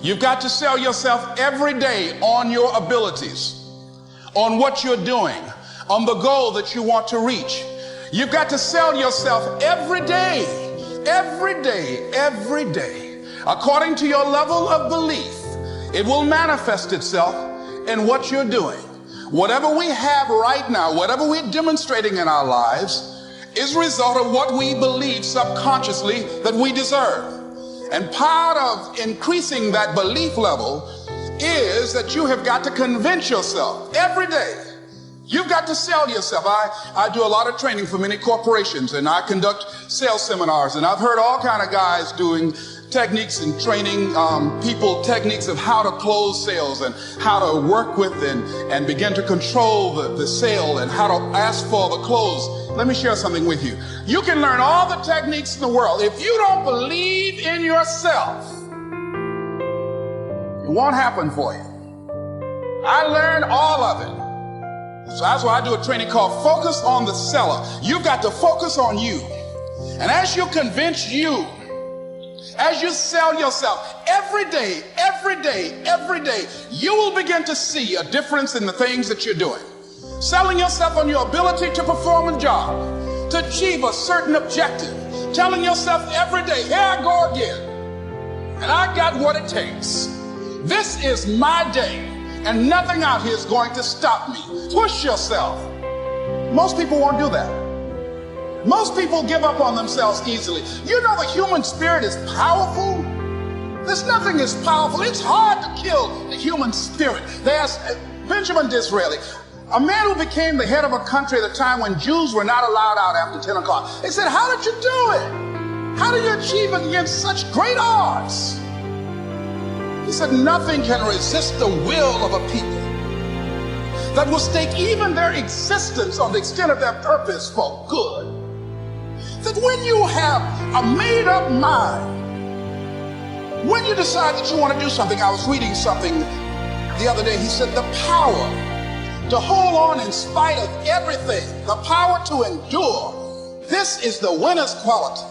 You've got to sell yourself every day on your abilities, on what you're doing, on the goal that you want to reach. You've got to sell yourself every day, every day, every day. According to your level of belief, it will manifest itself in what you're doing. Whatever we have right now, whatever we're demonstrating in our lives, is a result of what we believe subconsciously that we deserve. And part of increasing that belief level is that you have got to convince yourself every day. You've got to sell yourself. I do a lot of training for many corporations, and I conduct sales seminars, and I've heard all kind of guys doing techniques and training people techniques of how to close sales and how to work with and begin to control the sale and how to ask for the close. Let me share something with you. You can learn all the techniques in the world. If you don't believe in yourself, it won't happen for you. I learned all of it. So that's why I do a training called Focus on the Seller. You've got to focus on you. And as you convince you, as you sell yourself every day, every day, every day, you will begin to see a difference in the things that you're doing. Selling yourself on your ability to perform a job, to achieve a certain objective. Telling yourself every day, here I go again, and I got what it takes. This is my day, and nothing out here is going to stop me. Push yourself. Most people won't do that. Most people give up on themselves easily. You know the human spirit is powerful. There's nothing as powerful. It's hard to kill the human spirit. There's Benjamin Disraeli, a man who became the head of a country at a time when Jews were not allowed out after 10 o'clock. They said, how did you do it? How did you achieve it against such great odds? He said, nothing can resist the will of a people that will stake even their existence on the extent of their purpose for good. That when you have a made-up mind, when you decide that you want to do something, I was reading something the other day, he said the power to hold on in spite of everything, the power to endure, this is the winner's quality.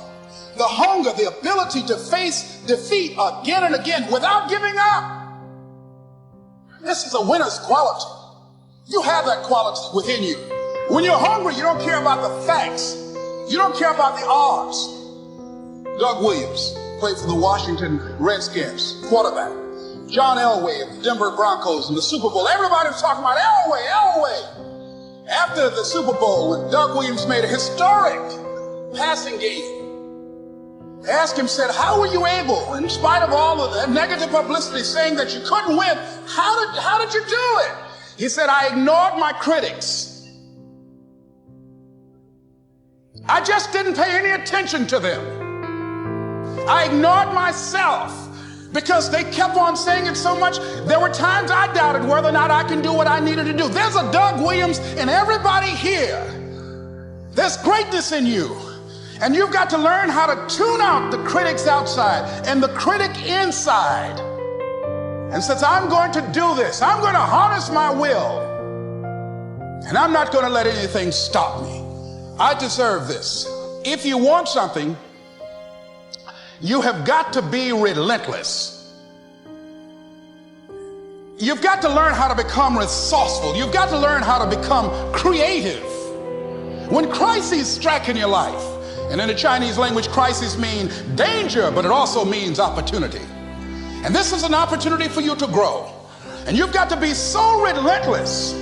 The hunger, the ability to face defeat again and again without giving up. This is a winner's quality. You have that quality within you. When you're hungry, you don't care about the facts. You don't care about the odds. Doug Williams played for the Washington Redskins, quarterback. John Elway of the Denver Broncos in the Super Bowl. Everybody was talking about Elway. After the Super Bowl, when Doug Williams made a historic passing game, they asked him, said, how were you able, in spite of all of the negative publicity saying that you couldn't win, how did you do it? He said, I ignored my critics. I just didn't pay any attention to them. I ignored myself because they kept on saying it so much. There were times I doubted whether or not I can do what I needed to do. There's a Doug Williams in everybody here. There's greatness in you. And you've got to learn how to tune out the critics outside and the critic inside. And since I'm going to do this, I'm going to harness my will. And I'm not going to let anything stop me. I deserve this. If you want something, you have got to be relentless. You've got to learn how to become resourceful. You've got to learn how to become creative. When crises strike in your life, and in the Chinese language, crises mean danger, but it also means opportunity. And this is an opportunity for you to grow. And you've got to be so relentless,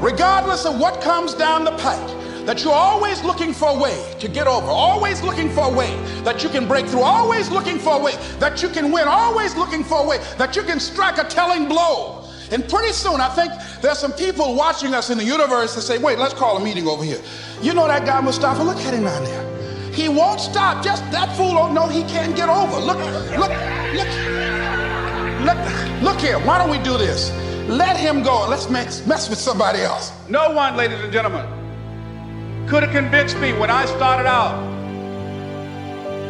regardless of what comes down the pike, that you're always looking for a way to get over, always looking for a way that you can break through, always looking for a way that you can win, always looking for a way that you can strike a telling blow. And pretty soon, I think there's some people watching us in the universe that say, wait, let's call a meeting over here. You know that guy Mustafa? Look at him down there. He won't stop. Just that fool don't know he can't get over. Look here. Why don't we do this? Let him go and let's mess with somebody else. No one, ladies and gentlemen, could have convinced me when I started out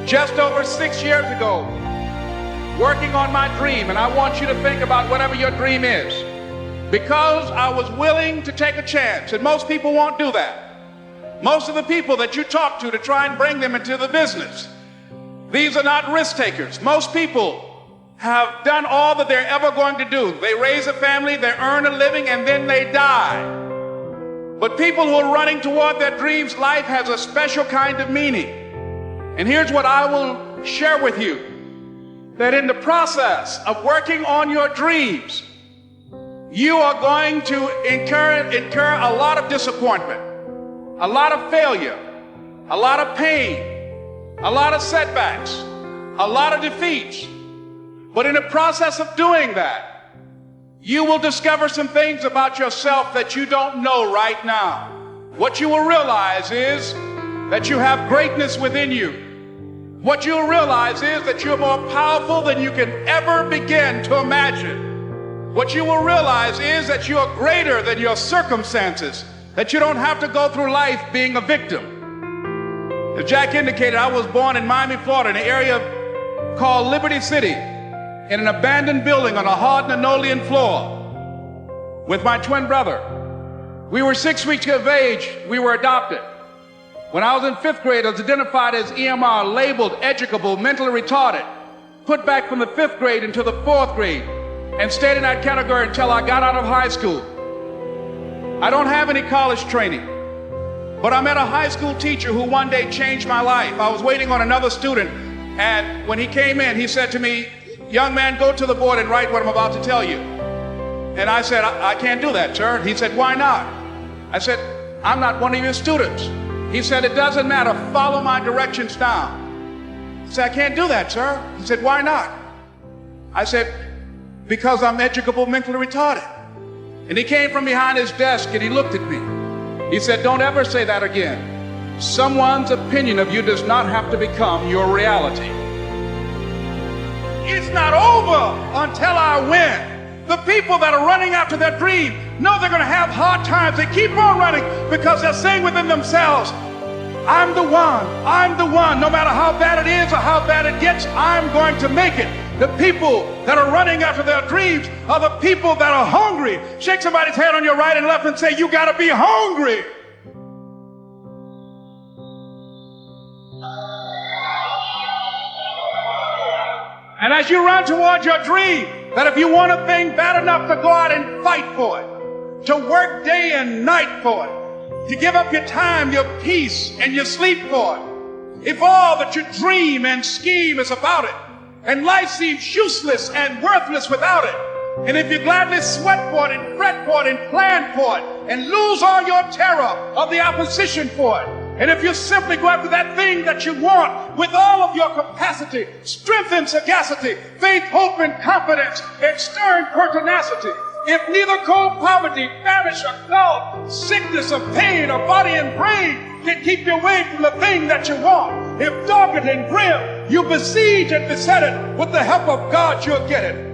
just over 6 years ago, working on my dream. And I want you to think about whatever your dream is, because I was willing to take a chance. And most people won't do that. Most of the people that you talk to try and bring them into the business, these are not risk takers. Most people have done all that they're ever going to do. They raise a family, they earn a living, and then they die. But people who are running toward their dreams, life has a special kind of meaning. And here's what I will share with you, that in the process of working on your dreams, you are going to incur a lot of disappointment, a lot of failure, a lot of pain, a lot of setbacks, a lot of defeats. But in the process of doing that, you will discover some things about yourself that you don't know right now. What you will realize is that you have greatness within you. What you'll realize is that you're more powerful than you can ever begin to imagine. What you will realize is that you are greater than your circumstances, that you don't have to go through life being a victim. As Jack indicated, I was born in Miami, Florida, in an area called Liberty City, in an abandoned building on a hard linoleum floor with my twin brother. We were 6 weeks of age. We were adopted. When I was in 5th grade, I was identified as EMR, labeled educable, mentally retarded, put back from the 5th grade into the 4th grade, and stayed in that category until I got out of high school. I don't have any college training, but I met a high school teacher who one day changed my life. I was waiting on another student, and when he came in, he said to me, "Young man, go to the board and write what I'm about to tell you." And I said, I can't do that, sir. He said, "Why not?" I said, "I'm not one of your students." He said, "It doesn't matter. Follow my directions now." I said, "I can't do that, sir." He said, "Why not?" I said, "Because I'm educable, mentally retarded." And he came from behind his desk and he looked at me. He said, "Don't ever say that again. Someone's opinion of you does not have to become your reality. It's not over until I win." The people that are running after their dream know they're going to have hard times. They keep on running because they're saying within themselves, "I'm the one, I'm the one. No matter how bad it is or how bad it gets, I'm going to make it." The people that are running after their dreams are the people that are hungry. Shake somebody's hand on your right and left and say, "You got to be hungry." And as you run toward your dream, that if you want a thing bad enough to go out and fight for it, to work day and night for it, to give up your time, your peace, and your sleep for it, if all that you dream and scheme is about it, and life seems useless and worthless without it, and if you gladly sweat for it and fret for it and plan for it, and lose all your terror of the opposition for it, and if you simply go after that thing that you want with all of your capacity, strength and sagacity, faith, hope, and confidence, and stern pertinacity, if neither cold poverty, famish, or gulf, sickness, or pain, or body and brain can keep you away from the thing that you want, if dogged and grim, you besiege and beset it, with the help of God you'll get it.